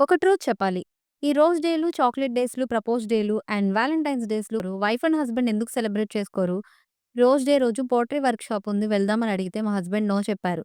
ఒక ట్రూత్ చెప్పాలి. ఈ రోజ్ డేలు, చాక్లేట్ డేస్‌లు, ప్రపోజ్ డేలు అండ్ వాలంటైన్స్ డేస్‌లు వైఫ్ అండ్ హస్బెండ్ ఎందుకు సెలబ్రేట్ చేసుకోరు? రోజ్ డే రోజు పోట్రీ వర్క్‌షాప్ ఉంది వెళ్దామని అడిగితే మా హస్బెండ్ నో చెప్పారు.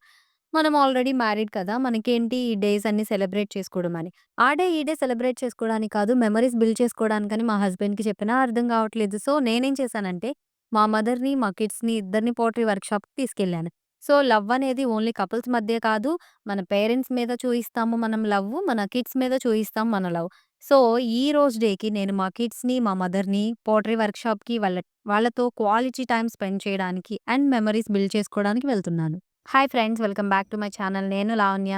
మనం ఆల్రెడీ మ్యారీడ్ కదా! మనకేంటి ఈ డేస్ అన్నీ సెలబ్రేట్ చేసుకోవడం అని. ఆ డే, ఈ డే సెలబ్రేట్ చేసుకోవడానికి కాదు మెమోరీస్ బిల్డ్ చేసుకోవడానికని మా హస్బెండ్‌కి చెప్పినా అర్థం కావట్లేదు. సో, నేనేం చేశానంటే మా మదర్‌ని, మా కిడ్స్‌ని ఇద్దరిని పోట్రీ వర్క్‌షాప్‌కి తీసుకెళ్ళాను. సో, లవ్ అనేది ఓన్లీ కపుల్స్ మధ్య కాదు. మన పేరెంట్స్ మీద చూయిస్తాము మనం లవ్వు. మన కిడ్స్ మీద చూయిస్తాం మన లవ్. సో, ఈ రోజు డేకి నేను మా కిడ్స్‌ని, మా మదర్‌ని పోట్రీ వర్క్‌షాప్‌కి వాళ్ళతో క్వాలిటీ టైమ్ స్పెండ్ చేయడానికి అండ్ మెమోరీస్ బిల్డ్ చేసుకోవడానికి వెళ్తున్నాను. Hi friends! Welcome back to my channel. నేను లావణ్య.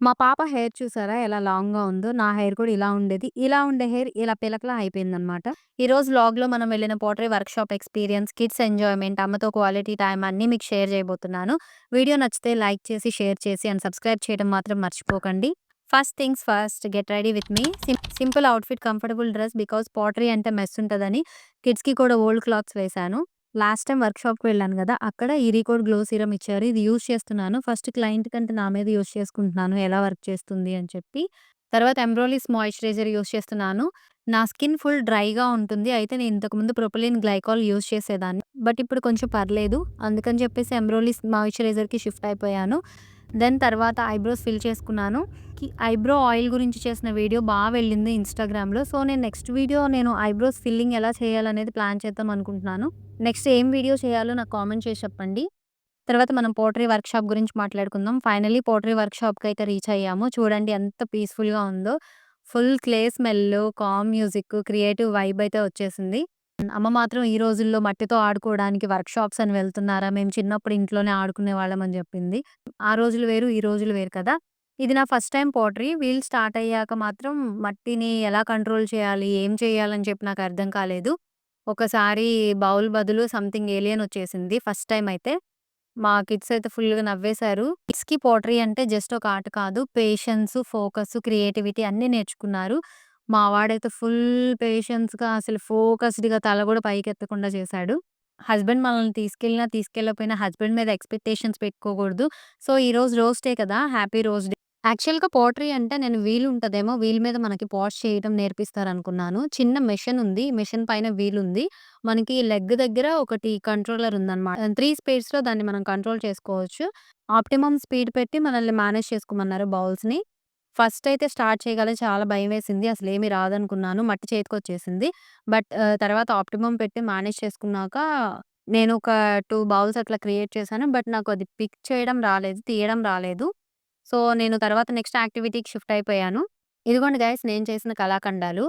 మా పాప హెయిర్ చూసారా ఎలా లాంగ్‌గా ఉందో? నా హెయిర్ కూడా ఇలా ఉండేది. ఇలా ఉండే హెయిర్ ఇలా పిలకలా అయిపోయిందనమాట. ఈరోజు వ్లాగ్‌లో మనం వెళ్ళిన portray workshop experience, kids enjoyment, అమ్మతో క్వాలిటీ టైమ్ అన్నీ మీకు షేర్ చేయబోతున్నాను. వీడియో నచ్చితే లైక్ చేసి, షేర్ చేసి అండ్ సబ్స్క్రైబ్ చేయడం మాత్రం మర్చిపోకండి. First things first get ready with me. Simple outfit, comfortable dress because portray అంటే మెస్ ఉంటదని కిడ్స్‌కి కూడా ఓల్డ్ క్లాత్స్ వేశాను. లాస్ట్ టైమ్ వర్క్‌షాప్‌కి వెళ్ళాను గదా! అక్కడ ఈ రీకోడ్ గ్లో సీరమ్ ఇచ్చారు. ఇది యూజ్ చేస్తున్నాను. ఫస్ట్ క్లయింట్ కంటే నా మీద యూజ్ చేసుకుంటున్నాను. ఎలా వర్క్ చేస్తుంది అని చెప్పి. తర్వాత ఎంబ్రోలిస్ మాయిశ్చరైజర్ యూజ్ చేస్తున్నాను. నా స్కిన్ ఫుల్ డ్రైగా ఉంటుంది. అయితే నేను ఇంతకుముందు ప్రొపిలిన్ గ్లైకాల్ యూజ్ చేసేదాన్ని. బట్ ఇప్పుడు కొంచెం పర్లేదు. అందుకని చెప్పేసి ఎంబ్రోలిస్ మాయిశ్చరైజర్‌కి షిఫ్ట్ అయిపోయాను. దెన్ తర్వాత ఐబ్రోస్ ఫిల్ చేసుకున్నాను. ఐబ్రో ఆయిల్ గురించి చేసిన వీడియో వెళ్ళింది ఇన్‌స్టాగ్రామ్‌లో. సో, నేను నెక్స్ట్ వీడియో ఐబ్రోస్ ఫిల్లింగ్ ఎలా చేయాలనేది ప్లాన్ చేద్దాం అనుకుంటున్నాను. నెక్స్ట్ ఏం వీడియో చేయాలో నాకు కామెంట్ చేసి చెప్పండి. తర్వాత మనం పోట్రీ వర్క్‌షాప్ గురించి మాట్లాడుకుందాం. ఫైనల్లీ పోట్రీ వర్క్‌షాప్‌కయితే రీచ్ అయ్యాము. చూడండి ఎంత పీస్‌ఫుల్‌గా ఉందో. Full clay smell, calm music, creative vibe అయితే వచ్చేసింది. అమ్మ మాత్రం ఈ రోజుల్లో మట్టితో ఆడుకోవడానికి వర్క్‌షాప్స్ అని వెళ్తున్నారా? మేము చిన్నప్పుడు ఇంట్లోనే ఆడుకునేవాళ్ళం అని చెప్పింది. ఆ రోజులు వేరు, ఈ రోజులు వేరు కదా! ఇది నా first time portray. We'll start అయ్యాక మాత్రం మట్టిని ఎలా కంట్రోల్ చేయాలి? ఏం చేయాలని చెప్పి నాకు అర్థం కాలేదు. ఒకసారి బౌల్ బదులు సంథింగ్ ఏలియన్ వచ్చేసింది ఫస్ట్ టైమ్ అయితే. మా కిడ్స్ అయితే ఫుల్‌గా నవ్వేశారు. కిడ్స్‌కి పోట్రీ అంటే జస్ట్ ఒక ఆట కాదు. పేషెన్స్, ఫోకస్, క్రియేటివిటీ అన్నీ నేర్చుకున్నారు. మా వాడైతే ఫుల్ పేషెన్స్‌గా అసలు ఫోకస్డ్‌గా తల కూడా పైకెత్తకుండా చేశాడు. హస్బెండ్ మనల్ని తీసుకెళ్ళినా, తీసుకెళ్ళకపోయినా హస్బెండ్ మీద ఎక్స్‌పెక్టేషన్స్ పెట్టుకోకూడదు. సో, ఈరోజు రోజ్ డే కదా! Happy rose day. యాక్చువల్‌గా పోట్రీ అంటే నేను వీల్ ఉంటదేమో, వీల్ మీద మనకి పాష్ చేయడం నేర్పిస్తారనుకున్నాను. చిన్న మెషిన్ ఉంది. మెషిన్ పైన వీల్ ఉంది. మనకి లెగ్ దగ్గర ఒకటి కంట్రోలర్ ఉందన్నమాట. 3 స్పీడ్స్‌లో దాన్ని మనం కంట్రోల్ చేసుకోవచ్చు. ఆప్టిమమ్ స్పీడ్ పెట్టి మనల్ని మేనేజ్ చేసుకోమన్నారు బౌల్స్‌ని. ఫస్ట్ అయితే స్టార్ట్ చేయగానే చాలా భయమేసింది. అసలేమి రాదనుకున్నాను. మట్టి చేతికొచ్చేసింది. బట్ తర్వాత ఆప్టిమమ్ పెట్టి మేనేజ్ చేసుకున్నాక నేను ఒక 2 బౌల్స్ అట్లా క్రియేట్ చేశాను. బట్ నాకు అది పిక్ చేయడం రాలేదు. తీయడం రాలేదు. సో, నేను తర్వాత నెక్స్ట్ యాక్టివిటీకి షిఫ్ట్ అయిపోయాను. ఇదిగోండి గైస్ నేను చేసిన కళాఖండాలు.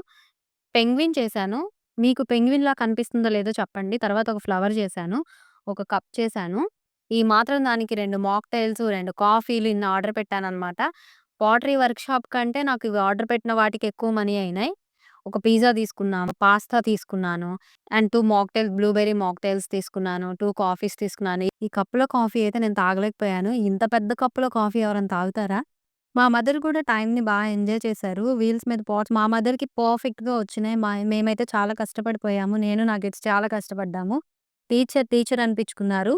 పెంగ్విన్ చేశాను. మీకు పెంగ్విన్‌లా కనిపిస్తుందో లేదో చెప్పండి. తర్వాత ఒక ఫ్లవర్ చేశాను. ఒక కప్ చేశాను. ఈ మాత్రం దానికి 2 మాక్‌టైల్స్, 2 కాఫీలు ఇన్ని ఆర్డర్ పెట్టాననమాట. పోట్రీ వర్క్‌షాప్ కంటే నాకు ఇవి ఆర్డర్ పెట్టిన వాటికి ఎక్కువ మనీ అయినాయి. ఒక పిజ్జా తీసుకున్నాను. పాస్తా తీసుకున్నాను. అండ్ 2 మాక్‌టైల్స్ బ్లూబెర్రీ మాక్‌టైల్స్ తీసుకున్నాను. 2 కాఫీస్ తీసుకున్నాను. ఈ కప్‌లో కాఫీ అయితే నేను తాగలేకపోయాను. ఇంత పెద్ద కప్‌లో కాఫీ ఎవరైనా తాగుతారా? మా మదర్ కూడా టైమ్‌ని ఎంజాయ్ చేశారు. వీల్స్ మీద పాట్స్ మా మదర్‌కి పర్ఫెక్ట్‌గా వచ్చినాయి. మేమైతే చాలా కష్టపడిపోయాము. నేను నా కిడ్స్ చాలా కష్టపడ్డాము. టీచర్ అనిపించుకున్నారు.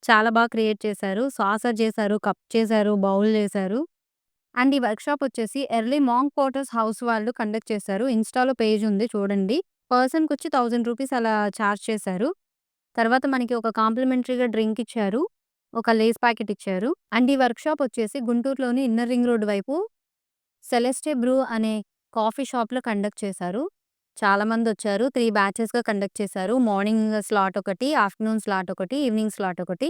చాలా క్రియేట్ చేశారు. సాసర్ చేశారు, కప్ చేశారు, బౌల్ చేశారు. అండ్ ఈ వర్క్‌షాప్ వచ్చేసి ఎర్లీ మాంక్ పోటర్స్ హౌస్ వాళ్ళు కండక్ట్ చేశారు. ఇన్‌స్టా‌లో పేజ్ ఉంది చూడండి. పర్సన్‌కొచ్చి ₹1000 అలా చార్జ్ చేశారు. తర్వాత మనకి ఒక కాంప్లిమెంటరీగా డ్రింక్ ఇచ్చారు. ఒక లేస్ ప్యాకెట్ ఇచ్చారు. అండ్ ఈ వర్క్‌షాప్ వచ్చేసి గుంటూరులోని ఇన్నర్ రింగ్ రోడ్ వైపు సెలెస్టే బ్రూ అనే కాఫీ షాప్‌లో కండక్ట్ చేశారు. చాలామందొచ్చారు. 3 బ్యాచెస్‌గా కండక్ట్ చేశారు. మార్నింగ్ స్లాట్ ఒకటి, ఆఫ్టర్‌నూన్ స్లాట్ ఒకటి, ఈవినింగ్ స్లాట్ ఒకటి.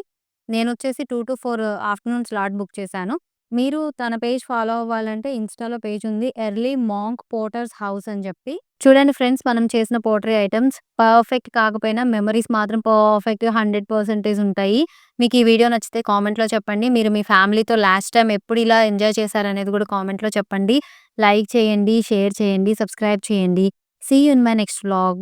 నేనొచ్చేసి 2-4 ఆఫ్టర్‌నూన్ స్లాట్ బుక్ చేశాను. మీరు తన పేజ్ ఫాలో అవ్వాలంటే ఇన్‌స్టా‌లో పేజ్ ఉంది. ఎర్లీ మాంక్ పోటర్స్ హౌస్ అని చెప్పి. చూడండి ఫ్రెండ్స్ మనం చేసిన పోట్రీ ఐటెమ్స్ పర్ఫెక్ట్ కాకపోయినా మెమోరీస్ మాత్రం పర్ఫెక్ట్‌గా 100% ఉంటాయి. మీకు ఈ వీడియో నచ్చితే కామెంట్‌లో చెప్పండి. మీరు మీ ఫ్యామిలీతో లాస్ట్ టైమ్ ఎప్పుడు ఇలా ఎంజాయ్ చేశారనేది కూడా కామెంట్‌లో చెప్పండి. లైక్ చేయండి, షేర్ చేయండి, సబ్స్క్రైబ్ చేయండి. See you in my next vlog.